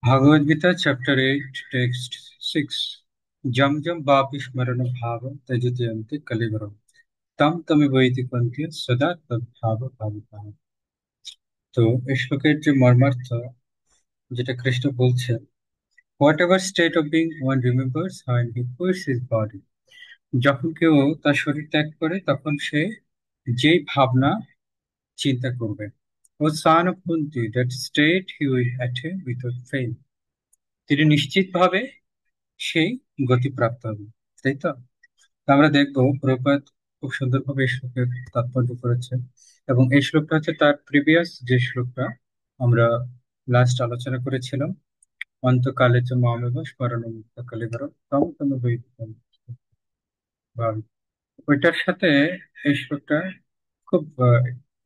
Bhagavad Gita, Chapter 8, Text 6. Jam jam vapi smarana bhava tajityanti kalivaram. Tam tamivaiti kantya sada tad bhava bhavitaha. তো এই শ্লোকের যে মর্মার্থ যেটা কৃষ্ণ বলছেন, what ever state of being one remembers when he quits his body, যখন কেউ তার শরীর ত্যাগ করে তখন সে যেই ভাবনা চিন্তা করবে, O son of Kunti, that state he will attain without fail, তিনি নিশ্চিতভাবে সেই গতিপ্রাপ্ত হবে। তাই তো? তো আমরা দেখবো প্রভুপাদ খুব সুন্দরভাবে এই শ্লোকের তাৎপর্য করেছেন, এবং এই শ্লোকটা হচ্ছে তার প্রিভিয়াস যে শ্লোকটা আমরা লাস্ট আলোচনা করেছিলাম, অন্তকালে চ মামেব স্মরণমুক্ত কলিবরম তম তম বৈদিকম ভাব, ওইটার সাথে এই শ্লোকটা খুব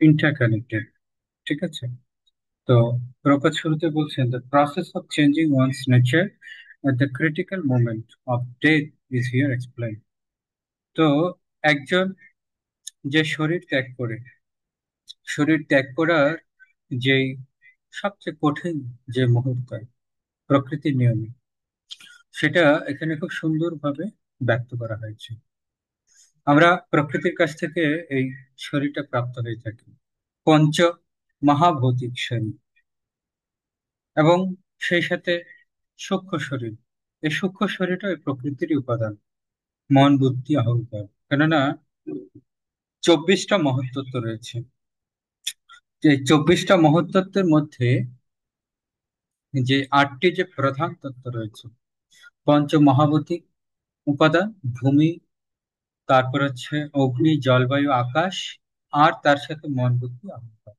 ইন্টারকানেক্টেড। ঠিক আছে? তো প্রভুপাদ শুরুতে বলছেন, the process of changing one's nature at the critical moment of death is here explained. তো একজন যে শরীর ত্যাগ করে, শরীর ত্যাগ করার যে সবচেয়ে কঠিন যে মুহূর্ত প্রকৃতির নিয়মে, সেটা এখানে খুব সুন্দরভাবে ব্যক্ত করা হয়েছে। আমরা প্রকৃতির কাছ থেকে এই শরীরটা প্রাপ্ত হয়ে থাকি, পঞ্চ মহাভৌতিক শরীর, এবং সেই সাথে সূক্ষ্ম শরীর। এই সূক্ষ্ম শরীরটা এই প্রকৃতিরই উপাদান, মন বুদ্ধি অহংকার। কেননা 24টা মহত্তত্ত্ব রয়েছে, যে 24টা মহত্তত্ত্বের মধ্যে যে 8টি যে প্রধান তত্ত্ব রয়েছে, পঞ্চ মহাভৌতিক উপাদান, ভূমি, তারপর হচ্ছে অগ্নি, জলবায়ু, আকাশ, আর তার সাথে মন বুদ্ধি অহংকার।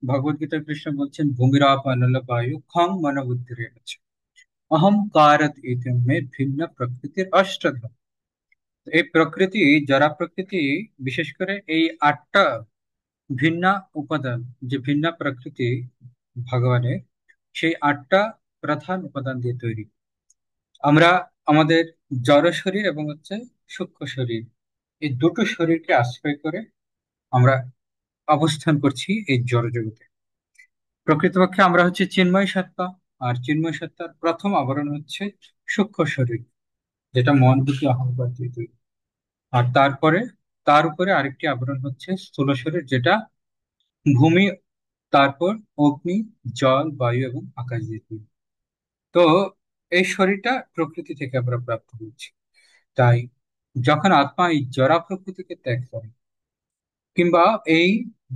ভগবদ গীতায় কৃষ্ণ বলছেন, ভূমিরাপ অনল বায়ু খং মন বুদ্ধির আছে অহংকারত ইতি মে ভিন্ন প্রকৃতির অষ্টধ। এই প্রকৃতি, জড়া প্রকৃতি, বিশেষ করে এই 8টা ভিন্ন উপাদান, যে ভিন্ন প্রকৃতি ভগবানের, সেই 8টা প্রধান উপাদান দিয়ে তৈরি। আমরা আমাদের জড় শরীর এবং হচ্ছে সূক্ষ্ম শরীর, এই দুটো শরীরকে আশ্রয় করে আমরা অবস্থান করছি এই জড় জগতে। প্রকৃতপক্ষে আমরা হচ্ছে চিন্ময় সত্তা, আর চিন্ময় সত্তার প্রথম আবরণ হচ্ছে সূক্ষ্ম শরীর, যেটা মন বুদ্ধি অহংকার দিয়ে তৈরি। আর তারপরে তার উপরে আরেকটি আবরণ হচ্ছে স্থূল শরীর, যেটা ভূমি, তারপর অগ্নি, জল, বায়ু এবং আকাশ দিয়ে তৈরি। তো এই শরীরটা প্রকৃতি থেকে আমরা প্রাপ্ত করছি। তাই যখন আত্মা এই জড়া প্রকৃতিকে ত্যাগ করে, কিংবা এই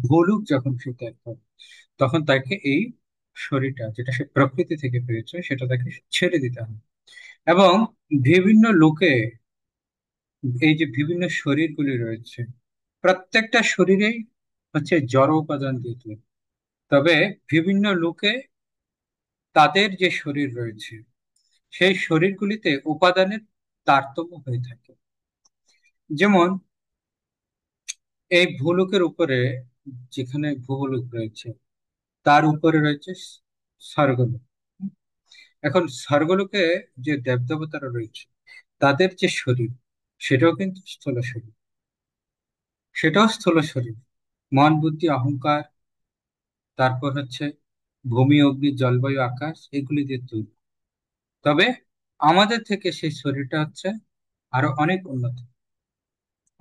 ভূলোক যখন সে ত্যাগ করে, তখন তাকে এই শরীরটা যেটা সে প্রকৃতি থেকে পেয়েছে সেটা তাকে ছেড়ে দিতে হবে। এবং বিভিন্ন লোকে এই যে বিভিন্ন শরীরগুলি রয়েছে, প্রত্যেকটা শরীরেই হচ্ছে জড় উপাদান দিয়ে তৈরি। তবে বিভিন্ন লোকে তাদের যে শরীর রয়েছে, সেই শরীরগুলিতে উপাদানের তারতম্য হয়ে থাকে। যেমন এই ভূলোকের উপরে, যেখানে ভূলোক রয়েছে, তার উপরে রয়েছে স্বর্গলোক। এখন স্বর্গলোকে যে দেবদেবতারা রয়েছে, তাদের যে শরীর, সেটাও কিন্তু স্থূল শরীর, সেটাও স্থূল শরীর, মন বুদ্ধি অহংকার, তারপর হচ্ছে ভূমি, অগ্নি, জলবায়ু, আকাশ, এগুলি দিয়ে তৈরি। তবে আমাদের থেকে সেই শরীরটা হচ্ছে আরো অনেক উন্নত,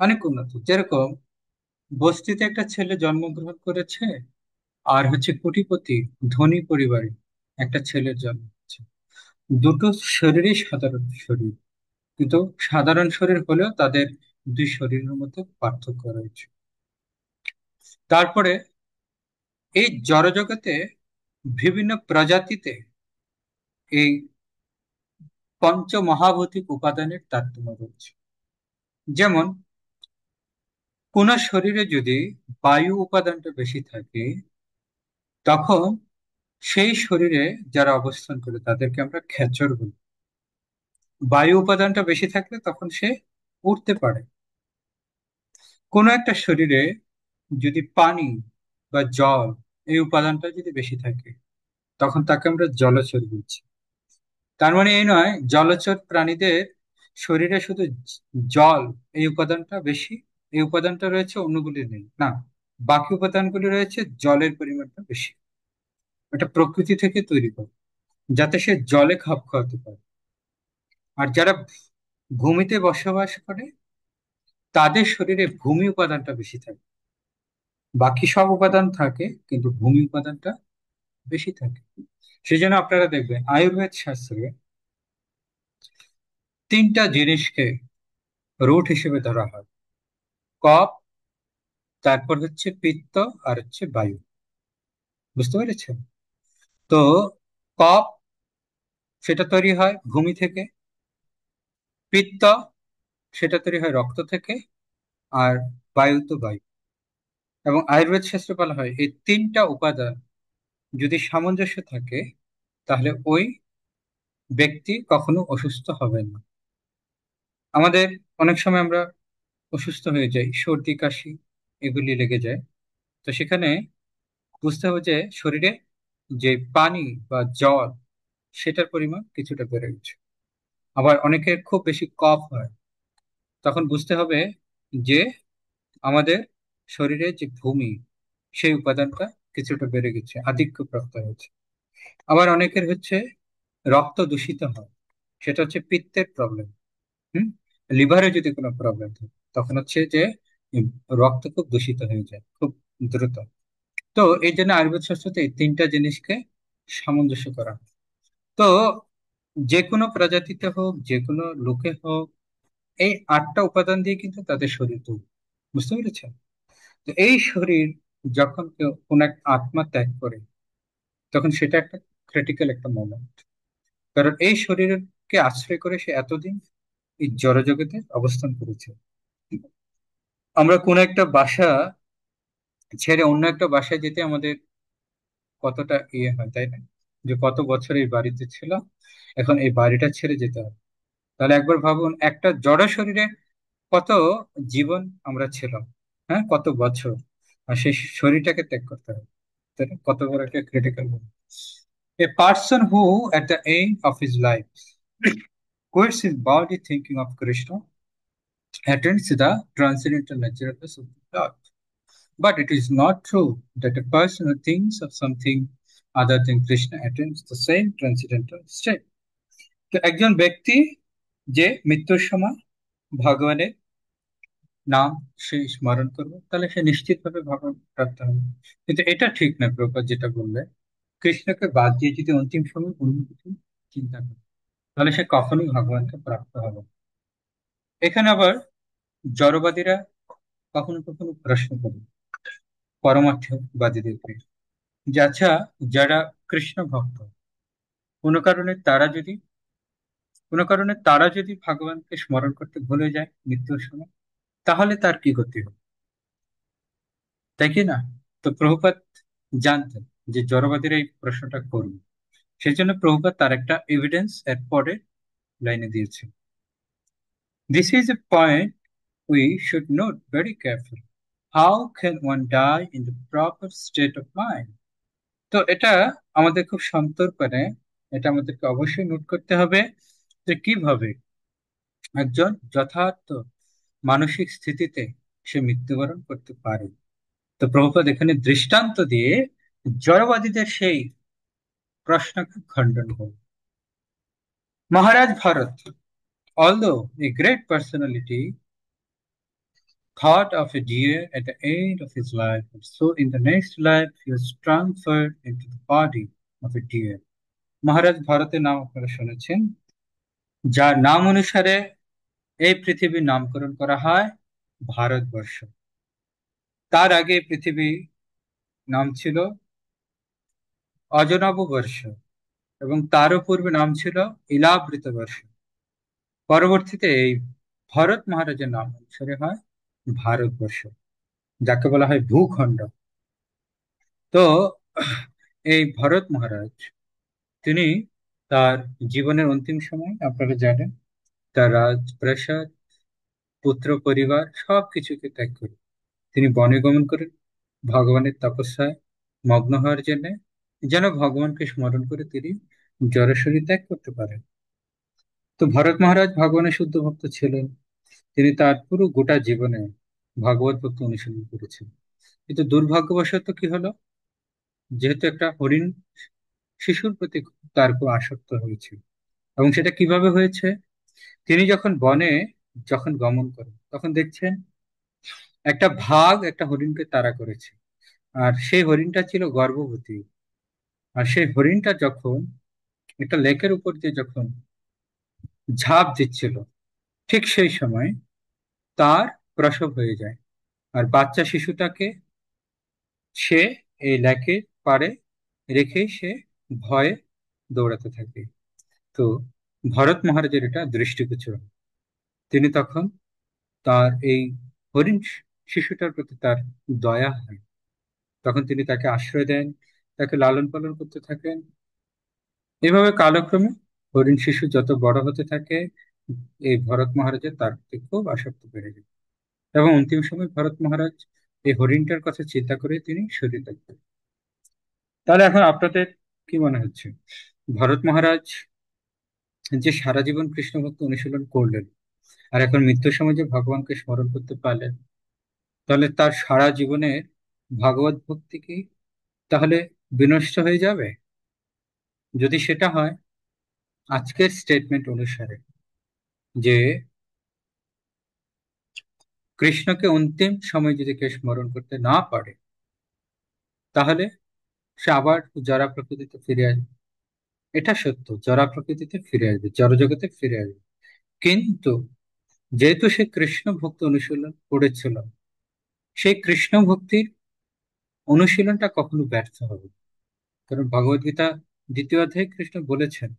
অনেক উন্নত। যেরকম বস্তিতে একটা ছেলে জন্মগ্রহণ করেছে, আর হচ্ছে কোটিপতি ধনী পরিবারে একটা ছেলের জন্ম হচ্ছে, দুটো শরীরই সাধারণ শরীর, কিন্তু সাধারণ শরীর হলেও তাদের দুই শরীরের মধ্যে পার্থক্য রয়েছে। তারপরে এই জড়জগতে বিভিন্ন প্রজাতিতে এই পঞ্চ মহাভৌতিক উপাদানের তারতম্য রয়েছে। যেমন কোন শরীরে যদি বায়ু উপাদানটা বেশি থাকে, তখন সেই শরীরে যারা অবস্থান করে তাদেরকে আমরা খেচর বলি। বায়ু উপাদানটা বেশি থাকলে তখন সে উঠতে পারে। কোনো একটা শরীরে যদি পানি বা জল, এই উপাদানটা যদি বেশি থাকে, তখন তাকে আমরা জলচর বলছি। তার মানে এই নয় জলচর প্রাণীদের শরীরে শুধু জল এই উপাদানটা বেশি, এই উপাদানটা রয়েছে, অন্যগুলি নেই, না, বাকি উপাদানগুলি রয়েছে, জলের পরিমাণটা বেশি। এটা প্রকৃতি থেকে তৈরি করে। যাতে সে জলে খাপ খাওয়াতে পারে। আর যারা ভূমিতে বসবাস করে তাদের শরীরে ভূমি উপাদানটা বেশি থাকে। বাকি সব উপাদান থাকে কিন্তু ভূমি উপাদানটা বেশি থাকে। সেই জন্য আপনারা দেখবেন আয়ুর্বেদ শাস্ত্রে তিনটা জিনিসকে রুট হিসেবে ধরা হয়: কফ, তারপর হচ্ছে পিত্ত, আর হচ্ছে বায়ু। বুঝতে পেরেছেন? তো কফ সেটা তৈরি হয় ভূমি থেকে, পিত্ত সেটা তৈরি হয় রক্ত থেকে, আর বায়ু তো বায়ু। এবং আয়ুর্বেদ শাস্ত্রে বলা হয় এই তিনটা উপাদান যদি সামঞ্জস্য থাকে তাহলে ওই ব্যক্তি কখনো অসুস্থ হবে না। আমাদের অনেক সময় আমরা অসুস্থ হয়ে যাই, সর্দি কাশি এগুলি লেগে যায়। তো সেখানে বুঝতে হবে যে শরীরে যে পানি বা জল সেটার পরিমাণ কিছুটা বেড়ে গেছে। আবার অনেকের খুব বেশি কফ হয়, তখন বুঝতে হবে যে আমাদের শরীরে যে ভূমি সেই উপাদানটা কিছুটা বেড়ে গেছে, আধিক্য প্রাপ্ত হয়েছে। আবার অনেকের হচ্ছে রক্ত দূষিত হয়, সেটা হচ্ছে পিত্তের প্রবলেম। হুম। লিভারে যদি কোনো প্রবলেম থাকে তখন হচ্ছে যে রক্ত খুব দূষিত হয়ে যায় খুব দ্রুত। তো এই জন্য আয়ুর্বেদ শাস্ত্রতে এই তিনটা জিনিসকে সামঞ্জস্য করা হয়। তো যে কোনো প্রজাতিতে হোক, যে কোনো লোকে হোক, এই আটটা উপাদান দিয়ে কিন্তু তাদের শরীর তৈরি। বুঝতে পেরেছেন? তো এই শরীর যখন কেউ কোন এক আত্মা ত্যাগ করে তখন সেটা একটা ক্রিটিক্যাল একটা মোমেন্ট। কারণ এই শরীরকে আশ্রয় করে সে এতদিন এই জড়জগতে অবস্থান করেছে। আমরা কোন একটা বাসা ছেড়ে অন্য একটা বাসায় যেতে আমাদের কতটা ইয়ে হয়, তাই না? যে কত বছর এই বাড়িতে ছিল, এখন এই বাড়িটা ছেড়ে যেতে হবে। তাহলে একবার ভাবুন, একটা জড় শরীরে কত জীবন আমরা ছিলাম, হ্যাঁ, কত বছর। আর সেই শরীরটাকে ত্যাগ করতে হবে, তাই না? কত বড় একটা critical. A person who, at the end of his life, quits his body thinking of Krishna, attains the transcendental nature of the Supreme Lord. But it is not true that a person who thinks of something other than Krishna attains the same transcendental state. তো একজন ব্যক্তি যে মৃত্যুর সময় ভগবানের নাম সে স্মরণ করবে তাহলে সে নিশ্চিতভাবে ভগবান প্রাপ্ত হবে। কিন্তু এটা ঠিক না, প্রভুপাদ যেটা বললে, কৃষ্ণকে বাদ দিয়ে যদি অন্তিম সময় অন্য কিছু চিন্তা করে তাহলে সে কখনোই ভগবানকে প্রাপ্ত হবে না। এখানে আবার জড়বাদীরা কখনো কখনো প্রশ্ন করে পরমার্থবাদীদেরকে যে আচ্ছা, যারা কৃষ্ণ ভক্ত, কোনো কারণে তারা যদি কোনো কারণে তারা যদি ভগবানকে স্মরণ করতে ভুলে যায় মৃত্যুর সময়, তাহলে তার কি গতি হবে, তাই কি না? তো প্রভুপাদ জানতেন যে জড়বাদীরা এই প্রশ্নটা করবে। সেই জন্য প্রভুপাদ তার একটা এভিডেন্স এর পরে লাইনে দিয়েছে: this is a point we should note very carefully. How can one die in the proper state of mind? তো এটা আমাদের খুব সন্তর্পণে এটা আমাদেরকে অবশ্যই নোট করতে হবে যে কিভাবে একজন যথার্থ মানসিক স্থিতিতে সে মৃত্যুবরণ করতে পারে। তো প্রভুপাদ এখানে দৃষ্টান্ত দিয়ে জড়বাদীদের সেই প্রশ্নকে খণ্ডন করে। মহারাজ Bharat, although a great personality, thought of a deer at the end of his life, and so in the next life he was transferred into the body of a deer. মহারাজ ভারতের নাম আপনারা শুনেছেন, যার নাম অনুসারে এই পৃথিবীর নামকরণ করা হয় ভারতবর্ষ। তার আগে এই পৃথিবী নাম ছিল অজনব বর্ষ, এবং তারও পূর্বে নাম ছিল ইলাবৃত বর্ষ। পরবর্তীতে এই ভরত মহারাজের নাম অনুসারে হয় ভারতবর্ষ, যাকে বলা হয় ভূখণ্ড। তো এই ভরত মহারাজ, তিনি তার জীবনের অন্তিম সময় আপনারা জানেন তার রাজপ্রাসাদ, পুত্র পরিবার সবকিছুকে ত্যাগ করে তিনি বনে গমন করেন ভগবানের তপস্যায় মগ্ন হওয়ার জন্য, যেন ভগবানকে স্মরণ করে তিনি জড়শরীর ত্যাগ করতে পারেন। তো ভরত মহারাজ ভগবানের শুদ্ধ ভক্ত ছিলেন। তিনি তার পুরো গোটা জীবনে ভগবত ভক্তি অনুশীলন করেছেন। কিন্তু দুর্ভাগ্যবশত কি হলো, যেহেতু একটা হরিণ শিশুর প্রতি তার উপর আসক্ত হয়েছে। এবং সেটা কিভাবে হয়েছে? তিনি যখন বনে যখন গমন করেন তখন দেখছেন একটা বাঘ একটা হরিণকে তাড়া করেছে। আর সেই হরিণটা ছিল গর্ভবতী। আর সেই হরিণটা যখন একটা লেকের উপর দিয়ে যখন ঝাঁপ দিচ্ছিল, ঠিক সেই সময় তার প্রসব হয়ে যায়। আর বাচ্চা শিশুটাকে সে এই লেকের পাড়ে রেখেই সে ভয়ে দৌড়াতে থাকে। তো ভরত মহারাজের এটা দৃষ্টিগোচর হয়। তিনি তখন তার এই হরিণ শিশুটার প্রতি তার দয়া হয়। তখন তিনি তাকে আশ্রয় দেন, তাকে লালন পালন করতে থাকেন। এভাবে কালক্রমে হরিণ শিশু যত বড় হতে থাকে, এই ভরত মহারাজের তার প্রতি খুব আসক্তি বেড়ে যায়। এবং অন্তিম সময় ভরত মহারাজ এই হরিণটার কথা চিন্তা করে তিনি শরীর ত্যাগ করেন। তাহলে এখন আপনাদের কি মনে হচ্ছে, ভরত মহারাজ যে সারা জীবন কৃষ্ণ ভক্তি অনুশীলন করলেন আর এখন মৃত্যুর সময় যে ভগবানকে স্মরণ করতে পারলেন, তাহলে তার সারা জীবনের ভগবত ভক্তি কি তাহলে বিনষ্ট হয়ে যাবে? যদি সেটা হয়, আজকের স্টেটমেন্ট অনুসারে যে কৃষ্ণকে অন্তিম সময় যদি কেউ স্মরণ করতে না পারে, তাহলে সে আবার জড়া প্রকৃতিতে ফিরে আসবে। এটা সত্য, জড়া প্রকৃতিতে ফিরে আসবে, জড়জগতে ফিরে আসবে। কিন্তু যেহেতু সে কৃষ্ণ ভক্তি অনুশীলন করেছিল, সেই কৃষ্ণ ভক্তির অনুশীলনটা কখনো ব্যর্থ হবে না। কারণ ভগবদ গীতা দ্বিতীয় অধ্যায়ে কৃষ্ণ বলেছেন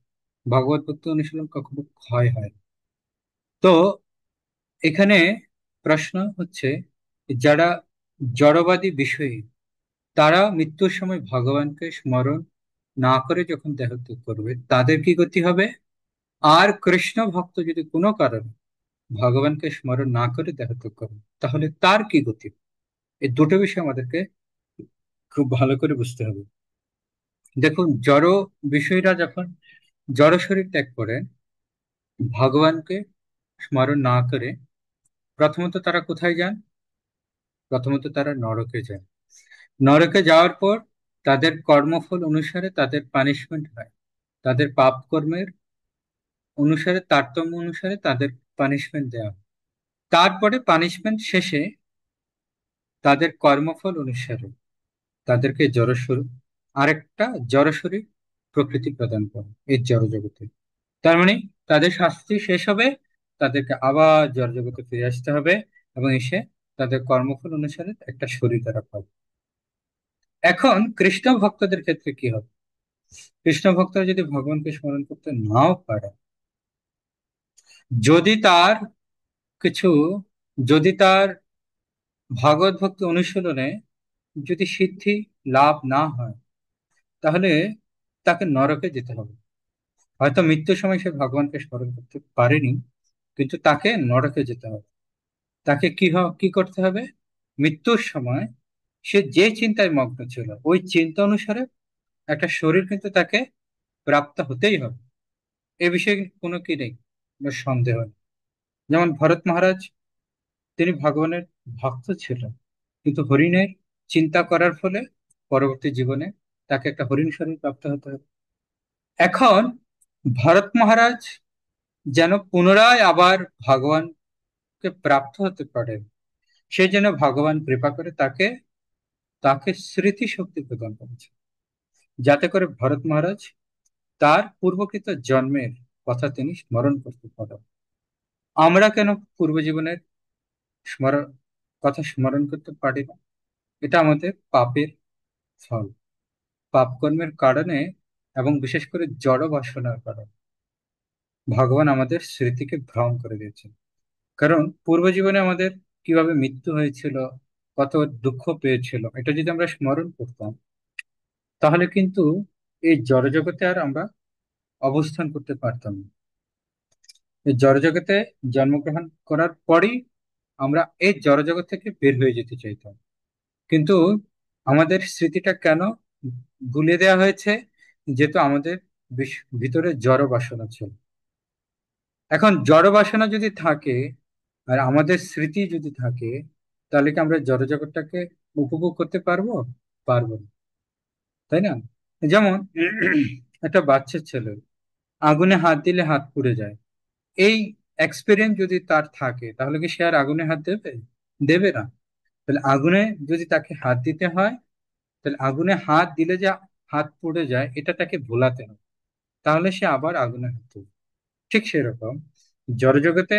ভগবত ভক্তি অনুশীলন কখনো ক্ষয় হয় না। তো এখানে প্রশ্ন হচ্ছে, যারা জড়বাদী বিষয়ী, তারা মৃত্যুর সময় ভগবানকে স্মরণ না করে যখন দেহত্যাগ করবে তাদের কি গতি হবে? আর কৃষ্ণ ভক্ত যদি কোনো কারণে ভগবানকে স্মরণ না করে দেহত্যাগ করে, তাহলে তার কি গতি? এই দুটো বিষয় আমাদেরকে খুব ভালো করে বুঝতে হবে। দেখুন, জড় বিষয়রা যখন জড় শরীর ত্যাগ করেন, ভগবানকে স্মরণ না করে, প্রথমত তারা কোথায় যান? প্রথমত তারা নরকে যান। নরকে যাওয়ার পর তাদের কর্মফল অনুসারে তাদের পানিশমেন্ট হয়। তাদের পাপ কর্মের অনুসারে, তারতম্য অনুসারে তাদের পানিশমেন্ট দেওয়া হয়। তারপরে পানিশমেন্ট শেষে তাদের কর্মফল অনুসারে তাদেরকে জড়স্বরূপ আরেকটা জড়শরীর প্রকৃতি প্রদান করে এই জড় জগতে। তার মানে তাদের শাস্তি শেষ হবে, তাদেরকে আবার জড় জগতে ফিরে আসতে হবে এবং এসে তাদের কর্মফল অনুসারে একটা শরীর তারা পাবে। এখন কৃষ্ণ ভক্তদের ক্ষেত্রে কি হবে? কৃষ্ণ ভক্তরা যদি ভগবানকে স্মরণ করতে নাও পারে, যদি তার কিছু যদি তার ভাগবত ভক্তি অনুশীলনে যদি সিদ্ধি লাভ না হয়, তাহলে তাকে নরকে যেতে হবে। হয়তো মৃত্যুর সময় সে ভগবানকে স্মরণ করতে পারেনি, কিন্তু তাকে নরকে যেতে হবে। তাকে কি করতে হবে? মৃত্যুর সময় সে যে চিন্তায় মগ্ন ছিল ওই চিন্তা অনুসারে একটা শরীর কিন্তু তাকে প্রাপ্ত হতেই হবে। এ বিষয়ে কোনো কি নেই, কোনো সন্দেহ নেই। যেমন ভরত মহারাজ, তিনি ভগবানের ভক্ত ছিলেন, কিন্তু হরিণের চিন্তা করার ফলে পরবর্তী জীবনে তাকে একটা হরিণ শরীর প্রাপ্ত হতে হবে। এখন ভরত মহারাজ যেন পুনরায় আবার ভগবানকে প্রাপ্ত হতে পারে, সে যেন ভগবান কৃপা করে তাকে তাকে স্মৃতি শক্তি প্রদান করেছে, যাতে করে ভরত মহারাজ তার পূর্বকৃত জন্মের কথা তিনি স্মরণ করতে পারেন। আমরা কেন পূর্ব জীবনের স্মরণ কথা স্মরণ করতে পারি না? এটা আমাদের পাপের ফল, পাপ কর্মের কারণে এবং বিশেষ করে জড় বাসনার কারণে ভগবান আমাদের স্মৃতিকে ভ্রম করে দিয়েছেন। কারণ পূর্ব জীবনে আমাদের কিভাবে মৃত্যু হয়েছিল, কত দুঃখ পেয়েছিল, এটা যদি আমরা স্মরণ করতাম, তাহলে কিন্তু এই জড়জগতে আর আমরা অবস্থান করতে পারতাম না। এই জড়জগতে জন্মগ্রহণ করার পরই আমরা এই জড়জগৎ থেকে বের হয়ে যেতে চাইতাম। কিন্তু আমাদের স্মৃতিটা কেন ভুলে দেওয়া হয়েছে? যেহেতু আমাদের ভিতরে জড় বাসনা ছিল। এখন জড় বাসনা যদি থাকে আর আমাদের স্মৃতি যদি থাকে, তাহলে কি আমরা জড়জগৎটাকে উপভোগ করতে পারবো? পারবো না, তাই না? যেমন একটা বাচ্চা ছেলে আগুনে হাত দিলে হাত পুড়ে যায়, এই এক্সপিরিয়েন্স যদি তার থাকে তাহলে কি সে আর আগুনে হাত দেবে? দেবে না। তাহলে আগুনে যদি তাকে হাত দিতে হয়, তাহলে আগুনে হাত দিলে যে হাত পুড়ে যায় এটা তাকে ভোলাতে হবে, তাহলে সে আবার আগুনে হাত দেবে। ঠিক সেরকম জড়জগতে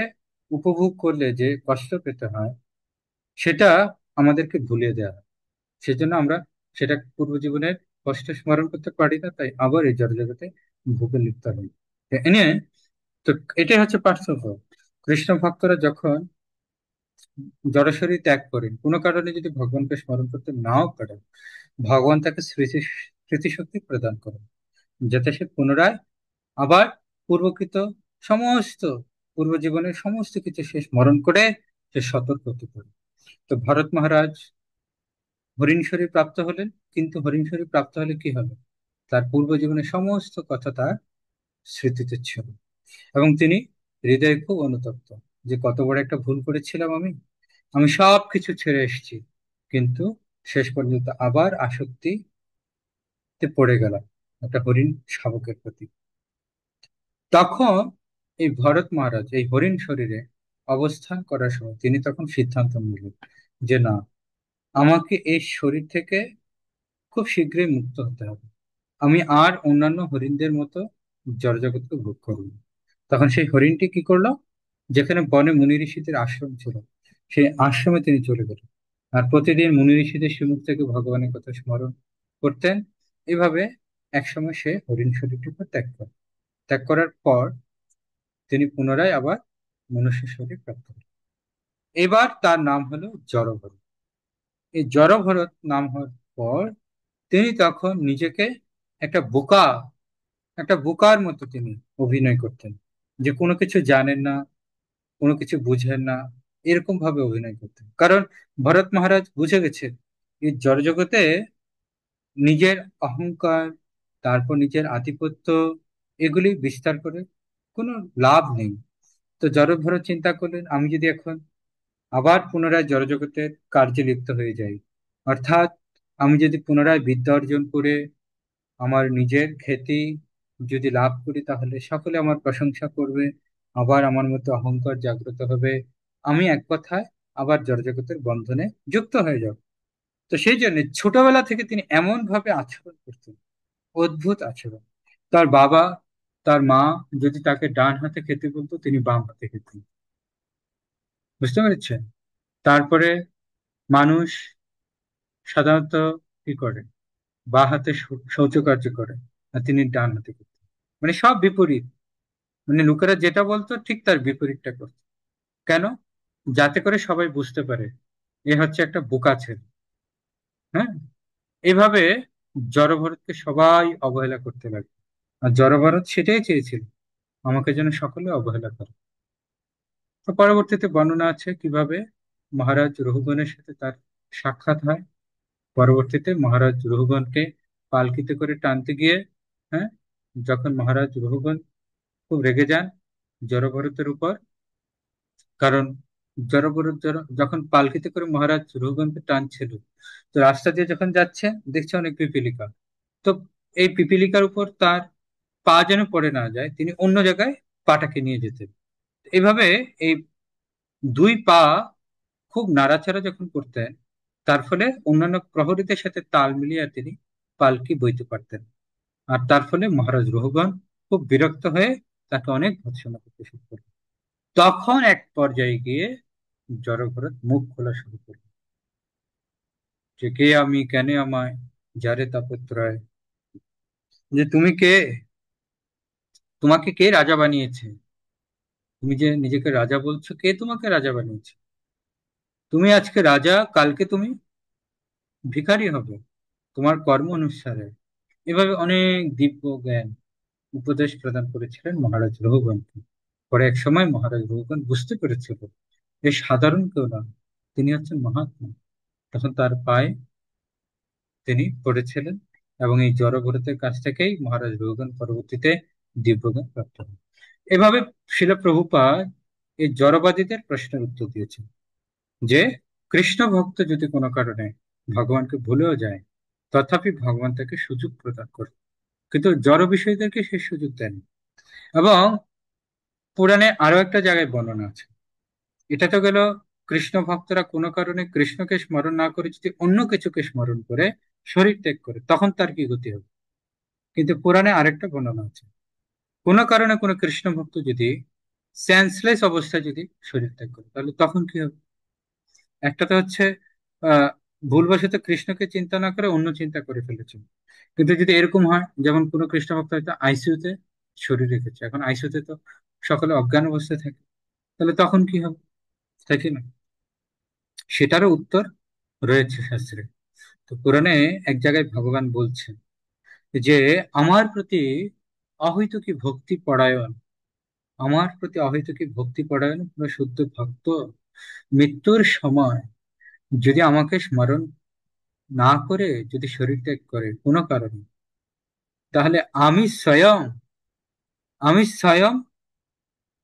উপভোগ করলে যে কষ্ট পেতে হয় সেটা আমাদেরকে ভুলিয়ে দেওয়া হয়। সেজন্য আমরা সেটা পূর্ব জীবনের কষ্ট স্মরণ করতে পারি না, তাই আবার এই জড়জগতে ভোগে লিপ্ত হই। এনে তো এটাই হচ্ছে পার্থক্য। কৃষ্ণ ভক্তরা যখন জড়শরীর ত্যাগ করেন, কোনো কারণে যদি ভগবানকে স্মরণ করতে নাও পারেন, ভগবান তাকে স্মৃতিশক্তি প্রদান করেন, যাতে সে পুনরায় আবার পূর্বকৃত সমস্ত পূর্ব জীবনের সমস্ত কিছু সে স্মরণ করে সে সতর্ক হতে পারে। তো ভরত মহারাজ হরিণ শরীর প্রাপ্ত হলেন, কিন্তু হরিণ শরীর প্রাপ্ত হলে কি হবে? তার পূর্ব জীবনের সমস্ত কথা তার স্মৃতিতে ছিল, এবং তিনি হৃদয়ে খুব অনুতপ্ত যে কত বড় একটা ভুল করেছিলাম আমি। আমি সব কিছু ছেড়ে এসেছি, কিন্তু শেষ পর্যন্ত আবার আসক্তিতে পড়ে গেলাম একটা হরিণ শাবকের প্রতি। তখন এই ভরত মহারাজ এই হরিণ শরীরে অবস্থান করার সময় তিনি তখন সিদ্ধান্ত নিলেন যে না, আমাকে এই শরীর থেকে খুব শীঘ্রই মুক্ত হতে হবে। আমি আর অন্যান্য হরিণদের মতো জড়জগৎকে ভোগ করব না। তখন সেই হরিণটি কি করলো? যেখানে বনে মুনি ঋষিদের আশ্রম ছিল, সেই আশ্রমে তিনি চলে গেলেন। আর প্রতিদিন মুনি ঋষিদের সম্মুখ থেকে ভগবানের কথা স্মরণ করতেন। এভাবে একসময় সে হরিণ শরীরটিকে ত্যাগ করার পর তিনি পুনরায় আবার মনুষ্য শরীর প্রাপ্ত হলেন। এবার তার নাম হলো জড়ভরত। এই জড়ভরত নাম হওয়ার পর তিনি তখন নিজেকে একটা বোকা, একটা বোকার মতো তিনি অভিনয় করতেন, যে কোনো কিছু জানেন না, কোনো কিছু বুঝেন না, এরকম ভাবে অভিনয় করতেন। কারণ ভরত মহারাজ বুঝে গেছেন এই জড়জগতে নিজের অহংকার, তারপর নিজের আধিপত্য, এগুলি বিস্তার করে কোনো লাভ নেই। তো জড়ভরত চিন্তা করলেন, আমি যদি এখন আবার পুনরায় জড়জগতের কার্যে লিপ্ত হয়ে যাই, অর্থাৎ আমি যদি পুনরায় বিদ্যা অর্জন করে আমার নিজের খ্যাতি যদি লাভ করি, তাহলে সকলে আমার প্রশংসা করবে, আবার আমার মধ্যে অহংকার জাগ্রত হবে, আমি এক কথায় আবার জড়জগতের বন্ধনে যুক্ত হয়ে যাব। তো সেই জন্য ছোটবেলা থেকে তিনি এমন ভাবে আচরণ করতেন, অদ্ভুত আচরণ। তার বাবা, তার মা যদি তাকে ডান হাতে খেতে বলতো তিনি বাম হাতে খেতেন। বুঝতে পেরেছেন? তারপরে মানুষ সাধারণত কি করে? বা হাতে শৌচকার্য করে, আর তিনি ডান হাতে করতেন। মানে সব বিপরীত। মানে লোকেরা যেটা বলতো ঠিক তার বিপরীতটা করতো। কেন? যাতে করে সবাই বুঝতে পারে এ হচ্ছে একটা বোকা ছেলে। হ্যাঁ, এভাবে জড়ভরতকে সবাই অবহেলা করতে লাগে। আর জড়ভরত সেটাই চেয়েছিল, আমাকে যেন সকলে অবহেলা করে। তো পরবর্তীতে বর্ণনা আছে কিভাবে মহারাজ রঘুগণের সাথে তার সাক্ষাৎ হয়। পরবর্তীতে মহারাজ রঘুগণকে পালকিতে করে টানতে গিয়ে, হ্যাঁ, যখন মহারাজ রঘুগণ খুব রেগে যান জড়ভরতের উপর, কারণ যখন পালকিতে করে মহারাজ রঘুগণকে টানছিল, তো রাস্তা দিয়ে যখন যাচ্ছে দেখছে অনেক পিপীলিকা। তো এই পিপীলিকার উপর তার পা যেন পড়ে না যায়, তিনি অন্য জায়গায় পাটাকে নিয়ে যেতেন। এইভাবে এই দুই পা খুব নাড়াচাড়া যখন করতেন, তার ফলে অন্যান্য প্রহরীদের সাথে তাল মিলিয়ে তিনি পালকি বইতে পারতেন। আর তার ফলে মহারাজ রঘুগণ খুব বিরক্ত হয়ে তাকে অনেক ভৎসনা করতে শুরু করলেন। তখন এক পর্যায়ে গিয়ে জড়ভরত মুখ খোলা শুরু করল যে কে আমি, কেন আমায়, যারে তাপত্রয়, যে তুমি কে, তোমাকে কে রাজা বানিয়েছে, তুমি যে নিজেকে রাজা বলছো, কে তোমাকে রাজা বানিয়েছে? তুমি আজকে রাজা, কালকে তুমি ভিখারি হবে তোমার কর্ম অনুসারে। এভাবে অনেক দিব্য জ্ঞান উপদেশ প্রদান করেছিলেন মহারাজ রঘুগণকে। পরে এক সময় মহারাজ রঘুগণ বুঝতে পেরেছিল এই সাধারণ কেউ না, তিনি হচ্ছেন মহাত্মা। তখন তার পায়ে তিনি পড়েছিলেন, এবং এই জড়ভরতের কাছ থেকেই মহারাজ রঘুগণ পরবর্তীতে দিব্যজ্ঞান প্রাপ্ত হন। এভাবে শিল প্রভুপাদ এই জড়বাদীদের প্রশ্নের উত্তর দিয়েছেন যে কৃষ্ণ ভক্ত যদি কোনো কারণে ভগবানকে ভুলেও যায়, তথাপি ভগবান তাকে সুযোগ প্রদান করে। কিন্তু জড় বিষয়দেরকে সে সুযোগ দেন। এবং পুরাণে আরো একটা জায়গায় বর্ণনা আছে। এটা তো গেল কৃষ্ণ ভক্তরা কোনো কারণে কৃষ্ণকে স্মরণ না করে যদি অন্য কিছুকে স্মরণ করে শরীর ত্যাগ করে, তখন তার কি গতি হবে। কিন্তু পুরাণে আরেকটা বর্ণনা আছে, কোনো কারণে কোনো কৃষ্ণ ভক্ত যদি সেন্সলেস অবস্থায় যদি শরীর ত্যাগ করে, তাহলে তখন কি হবে। একটা তো হচ্ছে আহ ভুলবশত কৃষ্ণকে চিন্তা না করে অন্য চিন্তা করে ফেলেছে। কিন্তু যদি এরকম হয়, যেমন কোনো কৃষ্ণ ভক্ত হয়তো আইসিইউতে শরীর রেখেছে, এখন আইসিইউতে তো সকলে অজ্ঞান অবস্থায় থাকে, তাহলে তখন কি হবে, তাই কি না? সেটারও উত্তর রয়েছে শাস্ত্রে। তো পুরাণে এক জায়গায় ভগবান বলছেন যে আমার প্রতি অহৈতুকী ভক্তি পরায়ণ, আমার প্রতি অহৈতুকী ভক্তি পরায়ণ কোনো শুদ্ধ ভক্ত মৃত্যুর সময় যদি আমাকে স্মরণ না করে যদি শরীর ত্যাগ করে কোনো কারণে, তাহলে আমি স্বয়ং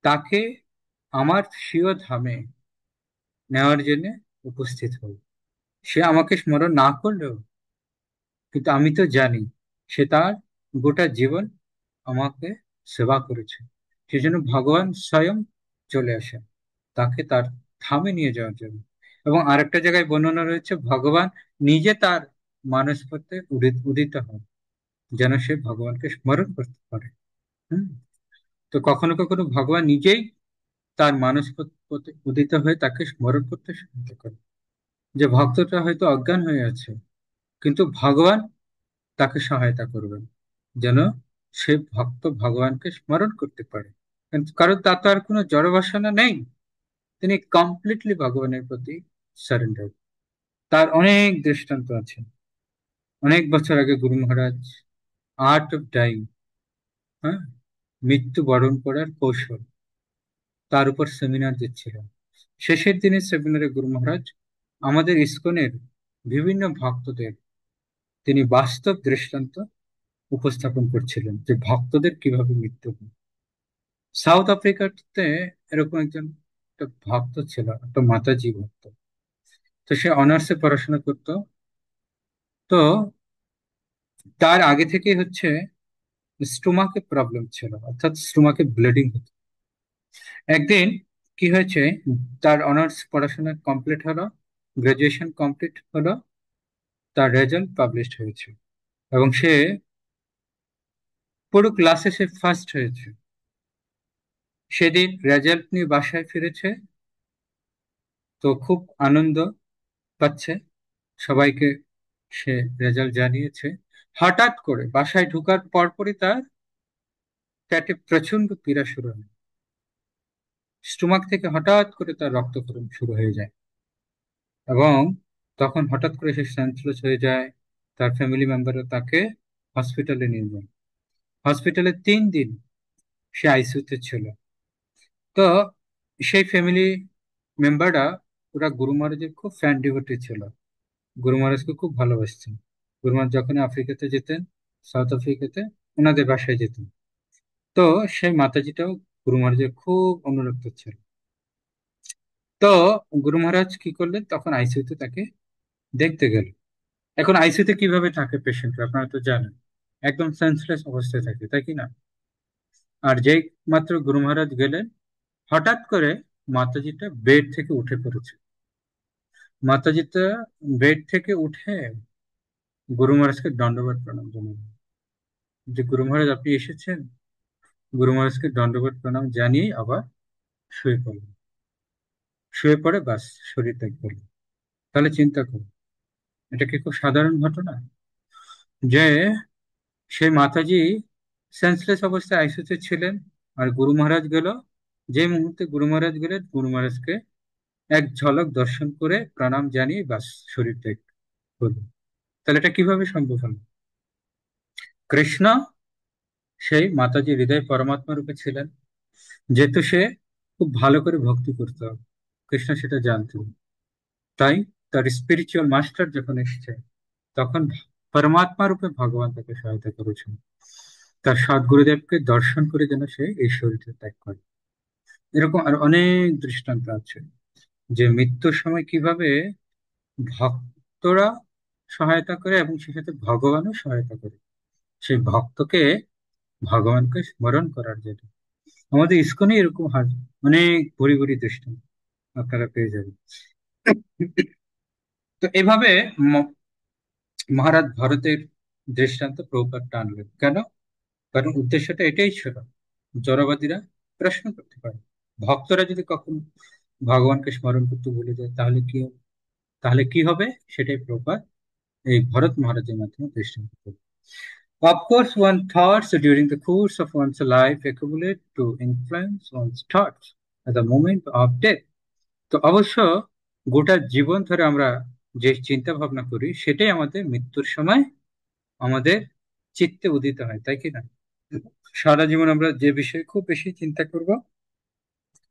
তাকে আমার স্বীয় ধামে নেওয়ার জন্য উপস্থিত হব। সে আমাকে স্মরণ না করলেও, কিন্তু আমি তো জানি সে তার গোটা জীবন আমাকে সেবা করেছে, সেজন্য ভগবান স্বয়ং চলে আসেন তাকে তার ধামে নিয়ে যাওয়ার জন্য। এবং আরেকটা জায়গায় বর্ণনা রয়েছে ভগবান নিজে তার মানস পথে উদিত হন, যেন সে ভগবানকে স্মরণ করতে পারে। হুম। তো কখনো কখনো ভগবান নিজেই তার মানস পথে উদিত হয়ে তাকে স্মরণ করতে সাহায্য করে। যে ভক্তটা হয়তো অজ্ঞান হয়ে আছে, কিন্তু ভগবান তাকে সহায়তা করবেন যেন সে ভক্ত ভগবানকে স্মরণ করতে পারে। কারণ তার তো আর কোনো জড় বাসনা নেই, তিনি কমপ্লিটলি ভগবানের প্রতি সারেন্ডার। তার অনেক দৃষ্টান্ত আছে। অনেক বছর আগে গুরু মহারাজ আর্ট অফ ডাইং, হ্যাঁ, মৃত্যু বরণ করার কৌশল, তার উপর সেমিনার দিচ্ছিলেন। শেষের দিনের সেমিনারে গুরু মহারাজ আমাদের ইসকনের বিভিন্ন ভক্তদের তিনি বাস্তব দৃষ্টান্ত উপস্থাপন করছিলেন যে ভক্তদের কিভাবে মৃত্যু হয়। সাউথ আফ্রিকাতে এরকম একজন একটা ভক্ত ছিল, একটা মাতাজি ভক্ত। তো সে অনার্সে পড়াশোনা করতো। তো তার আগে থেকেই হচ্ছে স্টোমাকে প্রবলেম ছিল, অর্থাৎ স্টোমাকে ব্লিডিং হতো। একদিন কি হয়েছে, তার অনার্স পড়াশোনা কমপ্লিট হলো, গ্রাজুয়েশন কমপ্লিট হলো, তার রেজাল্ট পাবলিশড হয়েছে এবং সে পুরো ক্লাসে সে ফার্স্ট হয়েছে। সেদিন রেজাল্ট নিয়ে বাসায় ফিরেছে, তো খুব আনন্দ পাচ্ছে, সবাইকে সে রেজাল্ট জানিয়েছে। হঠাৎ করে বাসায় ঢোকার পরপরই তার পেটে প্রচন্ড পীড়া শুরু হয়, স্টোমাক থেকে হঠাৎ করে তার রক্তক্ষরণ শুরু হয়ে যায়। এবং তখন হঠাৎ করে সে সেন্সলেস হয়ে যায়। তার ফ্যামিলি মেম্বাররা তাকে হসপিটালে নিয়ে যায়। হসপিটালে 3 দিন সে আইসিইউতে ছিল। তো সেই ফ্যামিলি মেম্বাররা, ওরা গুরু মহারাজের খুব ফ্যান ডিভোটি ছিল, গুরু মহারাজকে খুব ভালোবাসতেন। গুরু মহারাজ যখন আফ্রিকাতে যেতেন, সাউথ আফ্রিকাতে, ওনাদের বাসায় যেতেন। তো সেই মাতাজিটাও গুরু মহারাজের খুব অনুরক্ত ছিল। তো গুরু মহারাজ কি করলেন, তখন আইসিইউতে তাকে দেখতে গেল। এখন আইসিইউতে কিভাবে থাকে পেশেন্টরা আপনারা তো জানেন, একদম সেন্সলেস অবস্থায় থাকে, তাই কি না? আর যেই মাত্র গুরু মহারাজ গেলেন, হঠাৎ করে মাতাজিটা বেড থেকে উঠে পড়েছে। মাতাজিটা বেড থেকে উঠে গুরু মহারাজকে দণ্ডবত প্রণাম জানালেন, যে গুরু মহারাজ আপনি এসেছেন। গুরু মহারাজকে দণ্ডবত প্রণাম জানিয়ে আবার শুয়ে পড়লেন। শুয়ে পড়ে বাস শরীর ত্যাগ করলেন। তাহলে চিন্তা করুন, এটা কি খুব সাধারণ ঘটনা যে সেই মাতাজি সেন্সলেস অবস্থায় আইসিইউতে ছিলেন, আর গুরু মহারাজ গেল। যে মুহূর্তে গুরু মহারাজ গেলেন, গুরু মহারাজকে এক ঝলক দর্শন করে প্রণাম জানিয়ে বাস শরীর ত্যাগ করলেন। তাহলে এটা কিভাবে সম্ভব হলো? কৃষ্ণ সেই মাতাজি হৃদয় পরমাত্মা রূপে ছিলেন, যেহেতু সে খুব ভালো করে ভক্তি করত, কৃষ্ণ সেটা জানতেন। তাই তার স্পিরিচুয়াল মাস্টার যখন এসেছে, তখন পরমাত্মা রূপে ভগবান তাকে সহায়তা করেছেন, তার সদ্গুরুদেবকে দর্শন করে যেন সে এই শরীরে ত্যাগ করে। এরকম আর অনেক দৃষ্টান্ত আছে যে মৃত্যুর সময় কিভাবে ভক্তরা সহায়তা করে এবং সে সাথে ভগবানও সহায়তা করে। সেই ভক্তকে ভগবানকে স্মরণ করার জন্য। আমাদের ইসকনে এরকম অনেক ভুরি ভুরি দৃষ্টান্ত আপনারা পেয়ে যাবেন। তো এভাবে ম- মহারাজ ভরতের দৃষ্টান্ত প্রভুপাদ টানলেন কেন? কারণ উদ্দেশ্যটা এটাই ছিল, জড়বাদীরা প্রশ্ন করতে পারে ভক্তরা যদি কখনো ভগবানকে স্মরণ করতে ভুলে যায় তাহলে কি হবে, সেটাই প্রভুপাদ এই ভরত মহারাজের মাধ্যমে দৃষ্টান্ত করলেন। Of course, one's thoughts during the course of one's life accumulate to influence one's thoughts at the moment of death. তো অবশ্য গোটা জীবন ধরে আমরা যে চিন্তা ভাবনা করি সেটাই আমাদের মৃত্যুর সময় আমাদের চিত্তে উদিত হয়, তাই কি না? সারা জীবন আমরা যে বিষয়ে খুব বেশি চিন্তা করব,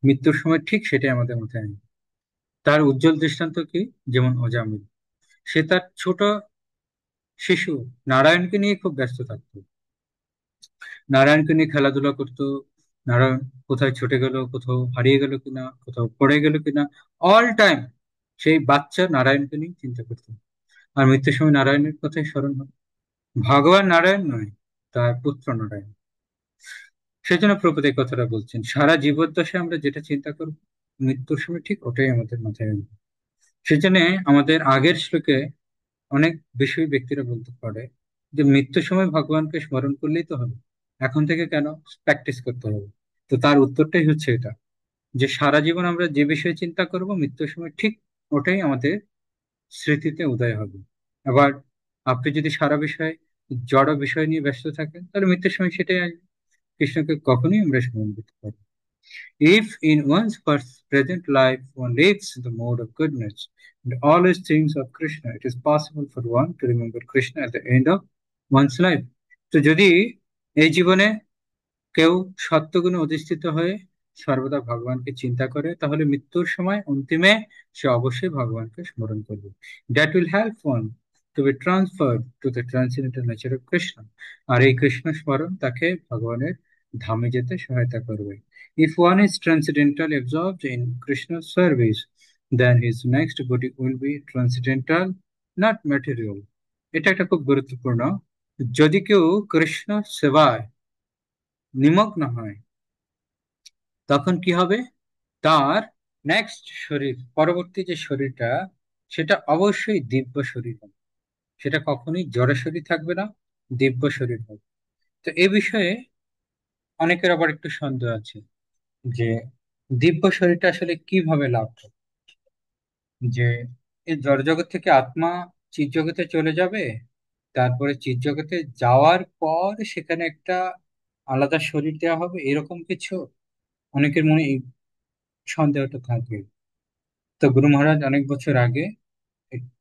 মৃত্যুর সময় ঠিক সেটাই আমাদের মাথায় আসবে। তার উজ্জ্বল দৃষ্টান্ত কি? যেমন অজামিল, সে তার ছোট শিশু নারায়ণকে নিয়ে খুব ব্যস্ত থাকতো। নারায়ণকে নিয়ে খেলাধুলা করতো। নারায়ণ কোথায় ছুটে গেল, কোথাও হারিয়ে গেল কিনা, কোথাও পড়ে গেল কিনা, অল টাইম সেই বাচ্চা নারায়ণকে নিয়ে চিন্তা করতো। আর মৃত্যুর সময় নারায়ণের কথাই স্মরণ হয়। ভগবান নারায়ণ নয়, তার পুত্র নারায়ণ। সেজন্য প্রভুপাদ এই কথাটা বলছেন, সারা জীবদ্দশায় আমরা যেটা চিন্তা করব, মৃত্যুর সময় ঠিক ওটাই আমাদের মাথায় আসবে। সেজন্য আমাদের আগের শ্লোকে অনেক বিষয়ী ব্যক্তিরা বলতে পারে যে মৃত্যুর সময় ভগবানকে স্মরণ করলেই তো হবে, এখন থেকে কেন প্র্যাকটিস করতে হবে? তো তার উত্তরটাই হচ্ছে এটা, যে সারা জীবন আমরা যে বিষয়ে চিন্তা করব, মৃত্যুর সময় ঠিক ওটাই আমাদের স্মৃতিতে উদয় হবে। আবার আপনি যদি সারা বিষয় জড় বিষয় নিয়ে ব্যস্ত থাকেন, তাহলে মৃত্যুর সময় সেটাই আসবে। কৃষ্ণকে কখনোই আমরা স্মরণ করতে পারি না। If in one's present life one lives in the mode of goodness and always thinks of Krishna, it is possible for one to remember Krishna at the end of one's life. তো যদি এই জীবনে কেউ সত্যগুণে অধিষ্ঠিত হয়ে সর্বদা ভগবানকে চিন্তা করে, তাহলে মৃত্যুর সময় অন্তিমে সে অবশ্যই ভগবানকে স্মরণ করবে। That will help one to be transferred to the transcendental nature of Krishna. আর এই কৃষ্ণ স্মরণ তাকে ভগবানের ধামে যেতে সহায়তা করবে। If one is transcendental absorbed in Krishna's service, then his next body will be transcendental, not material. এটা একটা খুব গুরুত্বপূর্ণ। যদি কেউ কৃষ্ণ সেবায় নিমগ্ন হয়, তখন কি হবে? তার নেক্সট শরীর, পরবর্তী যে শরীরটা, সেটা অবশ্যই দিব্য শরীর হবে। সেটা কখনোই জড় শরীর থাকবে না, দিব্য শরীর হবে। তো এ বিষয়ে অনেকের আবার একটু সন্দেহ আছে যে দিব্য শরীরটা আসলে কিভাবে লাভ হবে। যে এই জড় জগৎ থেকে আত্মা চিৎ জগতে চলে যাবে, তারপরে চিৎ জগতে যাওয়ার পর সেখানে একটা আলাদা শরীর দেওয়া হবে, এরকম কিছু অনেকের মনে এই সন্দেহটা থাকে। তো গুরু মহারাজ অনেক বছর আগে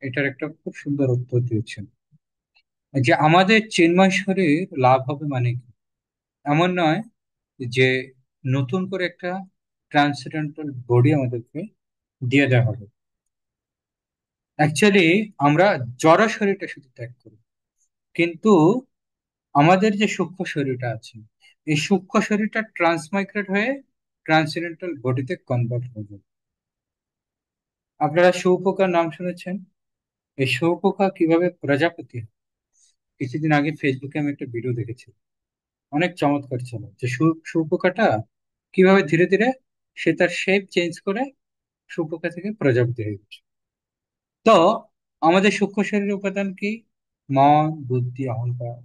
এটার একটা খুব সুন্দর উত্তর দিয়েছেন, যে আমাদের চিন্ময় শরীর লাভ হবে মানে কি? এমন নয় যে নতুন করে একটা ট্রান্সেন্ডেন্টাল বডি আমাদেরকে দিয়ে দেওয়া হবে। অ্যাকচুয়ালি আমরা জড় শরীরটা শুধু ত্যাগ করি, কিন্তু আমাদের যে সূক্ষ্ম শরীরটা আছে, এই সূক্ষ্ম শরীরটা ট্রান্সমাইগ্রেট হয়ে ট্রান্সেন্ডেন্টাল বডিতে কনভার্ট হয়ে যাবে। আপনারা শুঁয়োপোকার নাম শুনেছেন? এই শুঁয়োপোকা কিভাবে প্রজাপতি হয়? কিছুদিন আগে ফেসবুকে আমি একটা ভিডিও দেখেছি, অনেক চমৎকার ছিল, যে শুঁয়োপোকাটা কিভাবে ধীরে ধীরে সে তার শেপ চেঞ্জ করে শুঁয়োপোকা থেকে প্রজাপতি হয়ে গেছে। তো আমাদের সূক্ষ্ম শরীরের উপাদান কি? মন, বুদ্ধি, অহংকার।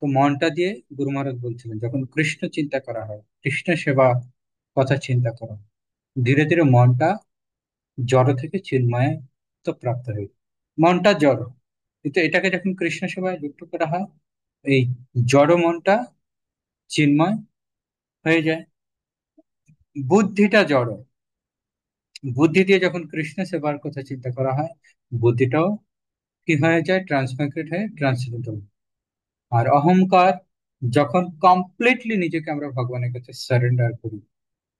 তো মনটা দিয়ে গুরু মহারাজ বলছিলেন, যখন কৃষ্ণ চিন্তা করা হয়, কৃষ্ণ সেবা কথা চিন্তা করা হয়, ধীরে ধীরে মনটা জড় থেকে চিন্ময়ে তো প্রাপ্ত হয়। মনটা জড়, কিন্তু এটাকে যখন কৃষ্ণ সেবায় যুক্ত করা হয়, এই জড় মনটা চিন্ময় হয়ে যায়। বুদ্ধিটা জড়, বুদ্ধি দিয়ে যখন কৃষ্ণ সেবার কথা চিন্তা করা হয়, বুদ্ধিটাও কি হয়ে যায়? ট্রান্সমাইগ্রেট হয়ে ট্রান্সেন্ডেন্টাল। আর অহংকার, যখন কমপ্লিটলি নিজেকে আমরা ভগবানের কাছে সারেন্ডার করি,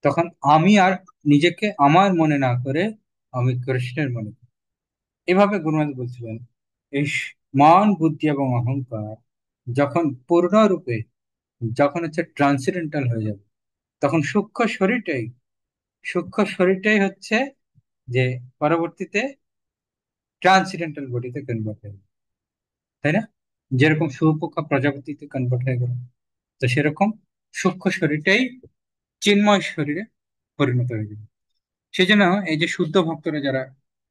তখন আমি আর নিজেকে আমার মনে না করে আমি কৃষ্ণের মনে করি। এভাবে গুরুনাথ বলছিলেন, এই মন, বুদ্ধি এবং অহংকার যখন পূর্ণরূপে, যখন হচ্ছে ট্রান্সেন্ডেন্টাল হয়ে যাবে, তখন সূক্ষ্ম শরীরটাই হচ্ছে যে পরবর্তীতে ট্রান্সিডেন্টাল বডিতে কনভার্ট হবে, তাই না? যেরকম শুঁয়োপোকা প্রজাপতিতে কনভার্ট হয়ে গেল, তো সেরকম সূক্ষ্ম শরীরটাই চিন্ময় শরীরে পরিণত হয়ে গেল। সেই জন্য এই যে শুদ্ধ ভক্তরা যারা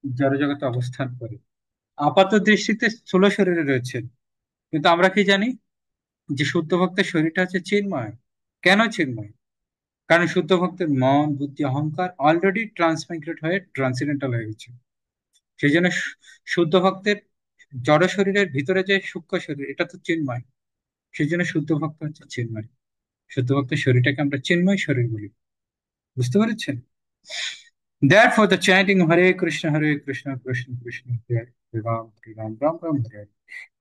জড়জগতে অবস্থান করে আপাত দৃষ্টিতে স্থূল শরীরে রয়েছেন, কিন্তু আমরা কি জানি যে শুদ্ধ ভক্তের শরীরটা হচ্ছে চিন্ময়। কেন চিন্ময়? কারণ শুদ্ধ ভক্তের মন বুদ্ধি অহংকার অলরেডি ট্রান্সমাইগ্রেট হয়ে ট্রান্সিডেন্টাল হয়ে গেছে। সেই জন্য শুদ্ধ ভক্তের জড় শরীরের ভিতরে যে সূক্ষ্ম শরীর, এটা তো চিন্ময়। সেই জন্য শুদ্ধ ভক্ত হচ্ছে চিন্ময়। শুদ্ধ ভক্তের শরীরটাকে আমরা চিন্ময় শরীর বলি। বুঝতে পেরেছেন? Therefore, the chanting Hare Krishna, Krishna Krishna, Hare Ram, Ram Ram,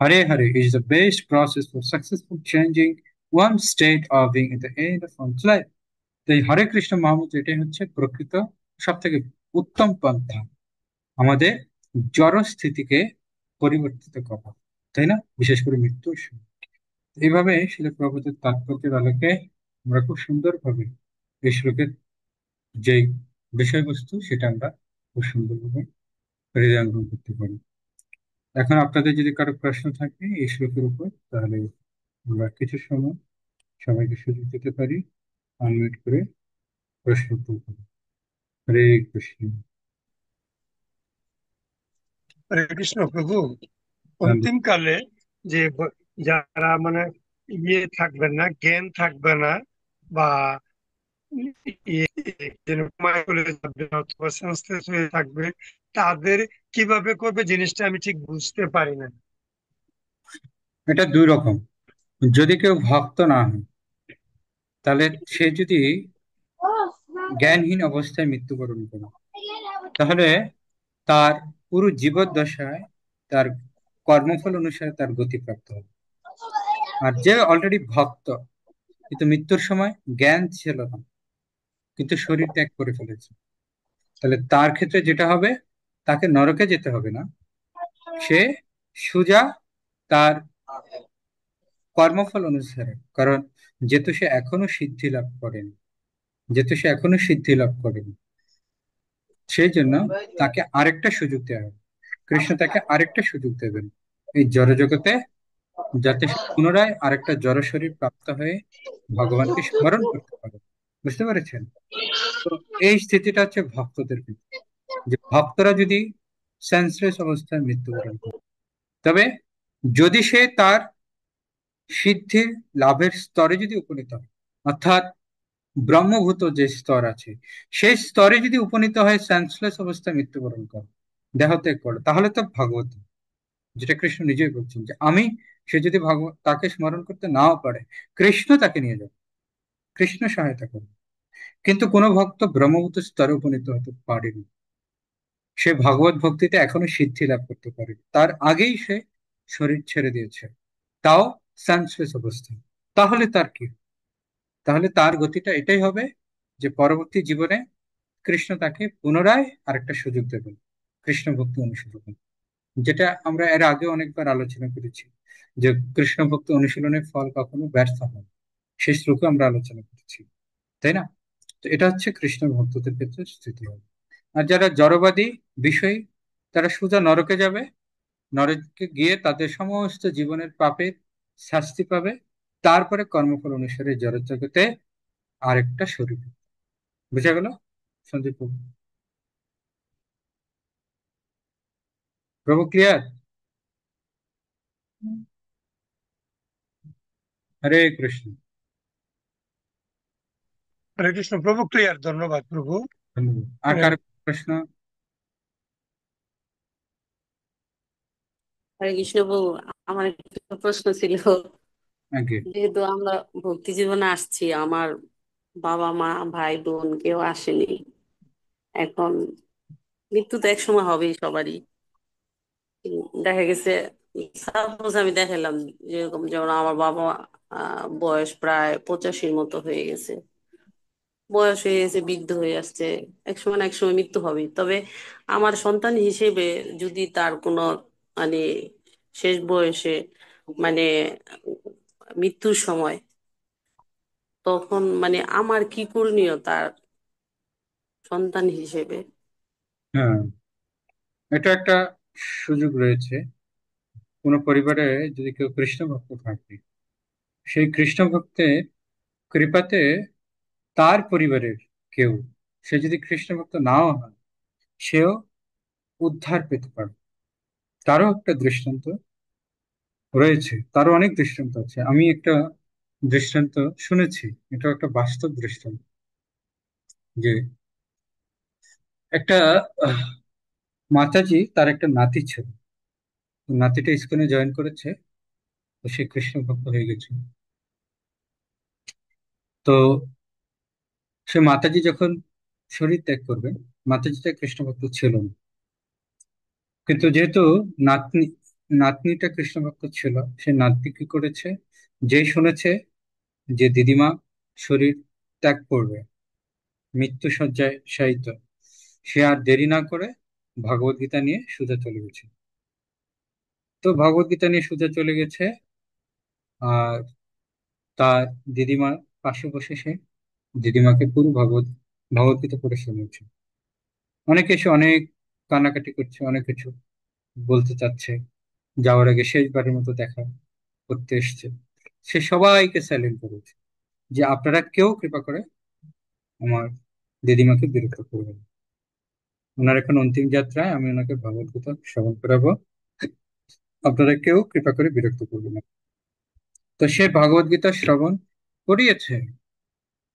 Hare Hare is the best process for successful changing one state of being at the end of one's life. তো এই হরে কৃষ্ণ মহামন্ত্র এটাই হচ্ছে প্রকৃত সব থেকে উত্তম পন্থা আমাদের জড় স্থিতিকে পরিবর্তিত করা, তাই না? বিশেষ করে মৃত্যুর সময়। এইভাবে শিল প্রভুদের তাৎপর্যের আলোকে আমরা খুব সুন্দরভাবে এই শ্লোকের যে বিষয়বস্তু সেটা আমরা খুব সুন্দরভাবে হৃদয়ঙ্গম করতে পারি। এখন আপনাদের যদি কারো প্রশ্ন থাকে এই শ্লোকের উপর, তাহলে আমরা কিছু সময় সবাইকে সুযোগ দিতে পারি আনমিউট করে প্রশ্ন উত্তর করি। হরে কৃষ্ণ। হরে কৃষ্ণ প্রভু। নন্দী। অন্তিম কালে যে যারা মানে থাকবেন না, জ্ঞান থাকবে না, বা ইয়ে যেন মায়া চলে যাবে অথবা সেন্সলেস হয়ে থাকবে, তাদের কিভাবে করবে জিনিসটা আমি ঠিক বুঝতে পারি না। এটা দুই রকম। যদি কেউ ভক্ত না হয়, তাহলে সে যদি জ্ঞানহীন অবস্থায় মৃত্যুবরণ করে, তাহলে তার পুরো জীবদ্দশায় তার কর্মফল অনুসারে তার গতিপ্রাপ্ত হবে। আর যে অলরেডি ভক্ত, কিন্তু মৃত্যুর সময় জ্ঞান ছিল না, কিন্তু শরীর ত্যাগ করে ফেলেছে, তাহলে তার ক্ষেত্রে যেটা হবে, তাকে নরকে যেতে হবে না। সে সোজা তার কর্মফল অনুসারে, কারণ যেহেতু সে এখনো সিদ্ধি লাভ করেনি, যেহেতু সে এখনো সিদ্ধি লাভ করেনি, সেই জন্য তাকে আরেকটা সুযোগ দেওয়া হবে। কৃষ্ণ তাকে আরেকটা সুযোগ দেবেন এই জড়জগতে, যাতে সে পুনরায় আরেকটা জড় শরীর প্রাপ্ত হয়ে ভগবানকে স্মরণ করতে পারে। বুঝতে পেরেছেন? তো এই স্থিতিটা হচ্ছে ভক্তদের ক্ষেত্রে, যে ভক্তরা যদি সেন্সলেস অবস্থায় মৃত্যুবরণ করে, তবে যদি সে তার সিদ্ধির লাভের স্তরে যদি উপনীত হয়, অর্থাৎ ব্রহ্মভূত যে স্তর আছে সেই স্তরে যদি উপনীত হয়, সেন্সলেস অবস্থায় মৃত্যুবরণ করে, দেহত্যাগ করে, তাহলে তো ভাগবত, যেটা কৃষ্ণ নিজেই বলছেন যে আমি, সে যদি তাকে স্মরণ করতে নাও পারে, কৃষ্ণ তাকে নিয়ে যাবে, কৃষ্ণ সহায়তা করবে। কিন্তু কোনো ভক্ত ব্রহ্মভূত স্তরে উপনীত হতে পারেনি, সে ভগবত ভক্তিতে এখনো সিদ্ধি লাভ করতে পারে, তার আগেই সে শরীর ছেড়ে দিয়েছে, তাও সেন্সলেস অবস্থায়। তাহলে তার কি? তাহলে তার গতিটা এটাই হবে যে পরবর্তী জীবনে কৃষ্ণ তাকে পুনরায় আরেকটা সুযোগ দেবেন কৃষ্ণ ভক্তি অনুশীলনে, যেটা আমরা এর আগে অনেকবার আলোচনা করেছি, যে কৃষ্ণ ভক্তি অনুশীলনের ফল কখনো ব্যর্থ হয়, সেই শ্লোকে আমরা আলোচনা করেছি, তাই না? তো এটা হচ্ছে কৃষ্ণ ভক্তদের ক্ষেত্রে স্থিতি হবে। আর যারা জড়বাদী বিষয়, তারা সোজা নরকে যাবে, নরকে গিয়ে তাদের সমস্ত জীবনের পাপের শাস্তি পাবে, তারপরে কর্মফল অনুসারে জড় জগতে আরেকটা শরীর। বুঝা গেল সন্দীপ প্রভু? প্রভু ক্লিয়ার? হরে কৃষ্ণ। হরে কৃষ্ণ প্রভু, ক্লিয়ার, ধন্যবাদ প্রভু। ধন্যবাদ। আর মানে কারো প্রশ্ন? হরে কৃষ্ণ বউ, আমার একটা প্রশ্ন ছিল। আগে। যেহেতু আমরা ভক্তি জীবনে আসছি, আমার বাবা মা ভাই বোন কেউ আসেনি, এখন মৃত্যু তো এক সময় হবেই সবারই। দেখা গেছে, সাপোজ আমি দেখালাম, যেরকম যেমন আমার বাবা বয়স প্রায় 85-র মতো হয়ে গেছে, বয়স হয়ে গেছে, বৃদ্ধ হয়ে আসছে, এক সময় না এক সময় মৃত্যু হবে। তবে আমার সন্তান হিসেবে যদি তার কোনো মানে শেষ বয়সে মানে মৃত্যুর সময়, তখন আমার কি করণীয় তার সন্তান হিসেবে? হ্যাঁ, এটা একটা সুযোগ রয়েছে। কোনো পরিবারে যদি কেউ কৃষ্ণ ভক্ত থাকে, সেই কৃষ্ণ ভক্তের কৃপাতে তার পরিবারের কেউ, সে যদি কৃষ্ণ ভক্ত নাও হয়, সেও উদ্ধার পেতে পারে। তারও একটা দৃষ্টান্ত রয়েছে, তারও অনেক দৃষ্টান্ত আছে। আমি একটা দৃষ্টান্ত শুনেছি, এটা একটা বাস্তব দৃষ্টান্ত, যে একটা আহ, মাতাজি, তার একটা নাতি ছিল। তো নাতিটা স্কুলে জয়েন করেছে, তো সে কৃষ্ণ ভক্ত হয়ে গেছে। তো সে মাতাজি যখন শরীর ত্যাগ করবে, মাতাজিটা কৃষ্ণ ভক্ত ছিল না, কিন্তু যেহেতু নাতনি নাতনিটা কৃষ্ণ ভক্ত ছিল, সে নাতনি কি করেছে, যেই শুনেছে যে দিদিমা শরীর ত্যাগ করবে, মৃত্যু শয্যায় শায়িত, সে আর দেরি না করে ভগবত গীতা নিয়ে সোজা চলে গেছে। তো ভগবত গীতা নিয়ে সোজা চলে গেছে, আর তার দিদিমার পাশে বসে সে দিদিমাকে পুরো ভগবত গীতা পড়ে শুনিয়েছে। অনেকে এসে অনেক কান্নাকাটি করছে, অনেক কিছু বলতে চাচ্ছে, যাওয়ার আগে শেষবারের মতো দেখা করতে এসছে। সে সবাইকে সাইলেন্ট করেছে যে আপনারা কেউ কৃপা করে আমার দিদিমাকে বিরক্ত করবেন না। ওনার এখন অন্তিম যাত্রায়, আমি ওনাকে ভগবত গীতা শ্রবণ করাবো, আপনারা কেউ কৃপা করে বিরক্ত করবেন না। তো সে ভগবত গীতা শ্রবণ করিয়েছে,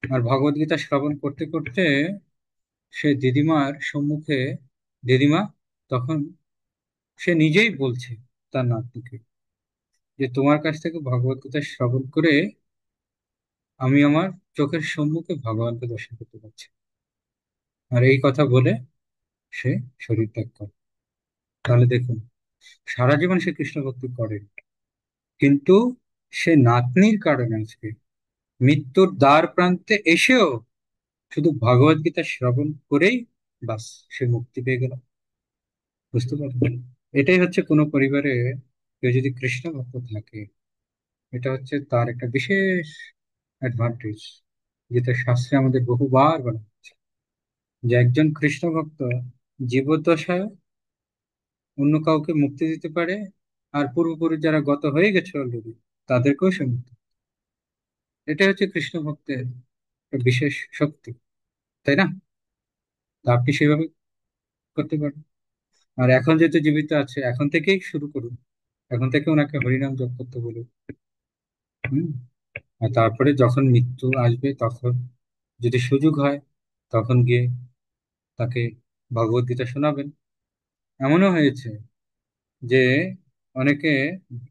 আর ভগবত গীতা শ্রবণ করতে করতে সে দিদিমার সম্মুখে, দিদিমা তখন সে নিজেই বলছে তার নাতনিকে যে তোমার কাছ থেকে ভগবত গীতা শ্রবণ করে আমি আমার চোখের সম্মুখে ভগবানকে দর্শন করতে পারছি। আর এই কথা বলে সে শরীর ত্যাগ করে। তাহলে দেখুন, সারা জীবন সে কৃষ্ণ ভক্তি করে, কিন্তু সে নাতনির কারণে আজকে মৃত্যুর দ্বার প্রান্তে এসেও শুধু ভগবত গীতা শ্রবণ করেই বাস সে মুক্তি পেয়ে গেল। বুঝতে পারলেন? এটাই হচ্ছে কোনো পরিবারে কেউ যদি কৃষ্ণ ভক্ত থাকে, এটা হচ্ছে তার একটা বিশেষ অ্যাডভান্টেজ, যেটা শাস্ত্রে আমাদের বহুবার বলা হচ্ছে, যে একজন কৃষ্ণ ভক্ত জীবদ্দশায় অন্য কাউকে মুক্তি দিতে পারে, আর পূর্বপুরুষ যারা গত হয়ে গেছে অলরেডি, তাদেরকেও সে মুক্তি। এটা হচ্ছে কৃষ্ণ ভক্তের একটা বিশেষ শক্তি, তাই না? তা আপনি সেভাবে করতে পারেন। আর এখন যেহেতু জীবিত আছে, এখন থেকেই শুরু করুন, এখন থেকে ওনাকে হরিনাম জপ করতে বলুন। হুম। আর তারপরে যখন মৃত্যু আসবে, তখন যদি সুযোগ হয়, তখন গিয়ে তাকে ভগবত গীতা শোনাবেন। এমনও হয়েছে যে অনেকে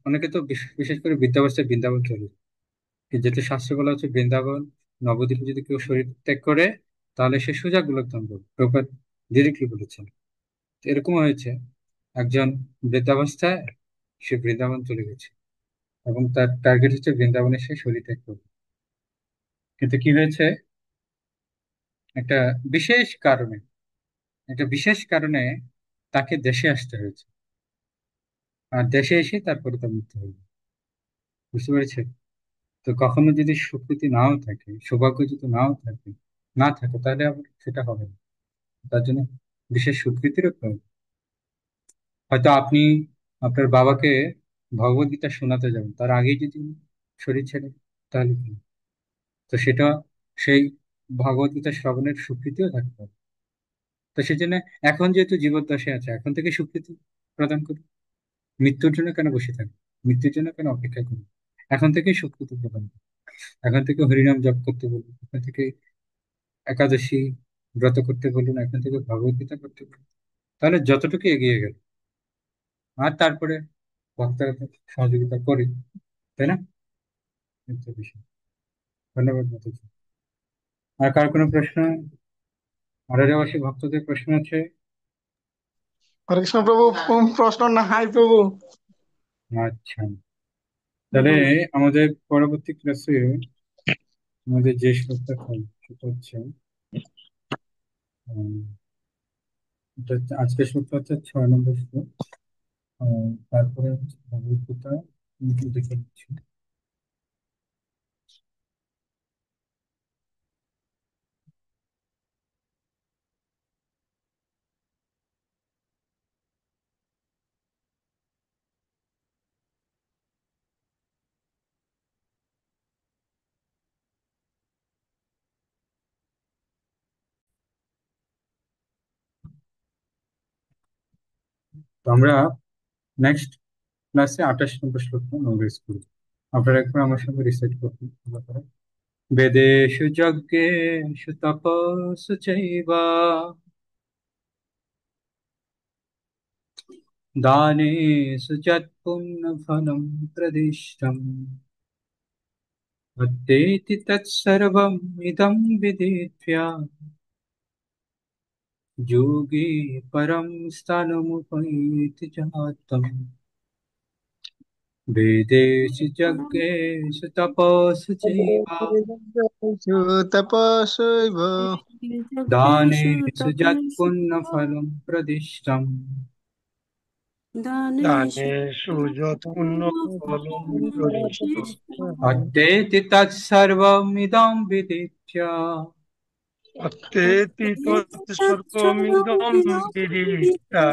অনেকে তো বিশেষ করে বৃদ্ধাবস্থায় বৃন্দাবন চলে যায়। যেহেতু শাস্ত্রে বলা হচ্ছে বৃন্দাবন নবদ্বীপে যদি কেউ শরীর ত্যাগ করে, তাহলে সে সোজা গোলকধাম যাবে, প্রভুপাদ ডিরেক্টলি বলেছেন। তো এরকম হয়েছে, একজন বৃদ্ধাবস্থায় সে বৃন্দাবন চলে গেছে, এবং তার টার্গেট হচ্ছে বৃন্দাবনে সে শরীর ত্যাগ করবে। কিন্তু কি হয়েছে, একটা বিশেষ কারণে, একটা বিশেষ কারণে তাকে দেশে আসতে হয়েছে, আর দেশে এসে তারপরে তার মৃত্যু হয়ে গেল। বুঝতে পেরেছেন? তো কখনো যদি স্বীকৃতি নাও থাকে, সৌভাগ্য যদি না থাকে, তাহলে আবার সেটা হবে না। তার জন্য বিশেষ স্বীকৃতিরও প্রয়োজন। হয়তো আপনি আপনার বাবাকে ভগবত গীতা শোনাতে যাবেন, তার আগেই যদি উনি শরীর ছেড়ে, তাহলে কি? তো সেটা, সেই ভগবত গীতা শ্রবণের স্বীকৃতিও থাকতে হবে। তো সেই জন্য এখন যেহেতু জীবদ্দশায় আছে, এখন থেকে স্বীকৃতি প্রদান করুন। মৃত্যুর জন্য কেন বসে থাকবে, মৃত্যুর জন্য কেন অপেক্ষা করুন? এখন থেকে স্বীকৃতি প্রদান করুন। এখন থেকে হরিনাম জপ করতে বলুন, এখন থেকে একাদশী ব্রত করতে বলুন, এখন থেকে ভগবত গীতা করতে বলুন। তাহলে যতটুকু এগিয়ে গেল, আর তারপরে ভক্তরা তো সহযোগিতা করি, তাই না? এই তো বিষয়। ধন্যবাদ মাতাজি। আর কার কোনো প্রশ্ন? আরোরাবাসী ভক্তদের প্রশ্ন আছে? হরে কৃষ্ণ প্রভু। প্রশ্ন না, হাই প্রভু। আচ্ছা, তাহলে আমাদের পরবর্তী ক্লাসে আমাদের যে শ্লোকটা থাকবে সেটা হচ্ছে, উম, আজকের শ্লোকটা হচ্ছে 6 নম্বর শ্লোক। তারপরে হচ্ছে ভগবত গীতা, একটু দেখে নিচ্ছি। তো আমরা নেক্সট ক্লাসে 28 নম্বর শ্লোকটা নলেজ করব। আপনারা একবার আমার সঙ্গে রিসাইট করুন ভালো করে। বেদেষু যজ্ঞেষু তপস্সু চৈব দানেষু যৎ পুণ্যফলম প্রদিষ্টম তত্তেতি তৎসর্বম ইদং বিদিত্বা যোগী পরম স্থানমুপৈতি চাত্তম। वेदेषु यज्ञेषु तपस्सु चैव तपस्यैव दानेषु यत्पुण्यफलं प्रदिष्टम् দানেষু দানেষু যৎ পুণ্য ফলম প্রদিষ্ট अत्तेति तत्सर्वमिदं विदित्य অত্যেতি তৎসর্বমিদং বিদিত্বা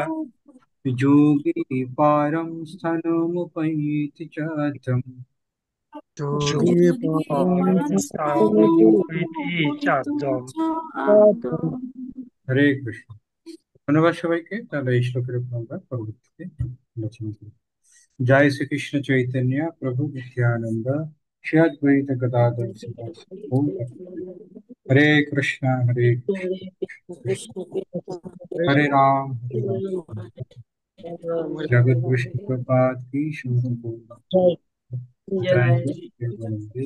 योगी पारं स्थानमुपैति चाद्धम्। যোগী পরম স্থানমুপৈতি চাদ্যম। হরে কৃষ্ণ। ধন্যবাদ সবাইকে। তাহলে এই শ্লোকের উপর আমরা পরবর্তীতে আলোচনা করি। जय श्री कृष्ण चैतन्य प्रभु नित्यानंद श्री अद्वैत गदाधर श्रीवास ओम हरे कृष्णा हरे कृष्ण কৃষ্ণ কৃষ্ণ हरे राम কৃষ্ণ जगत विष्णु प्रपात की शंकर जय जय वंदे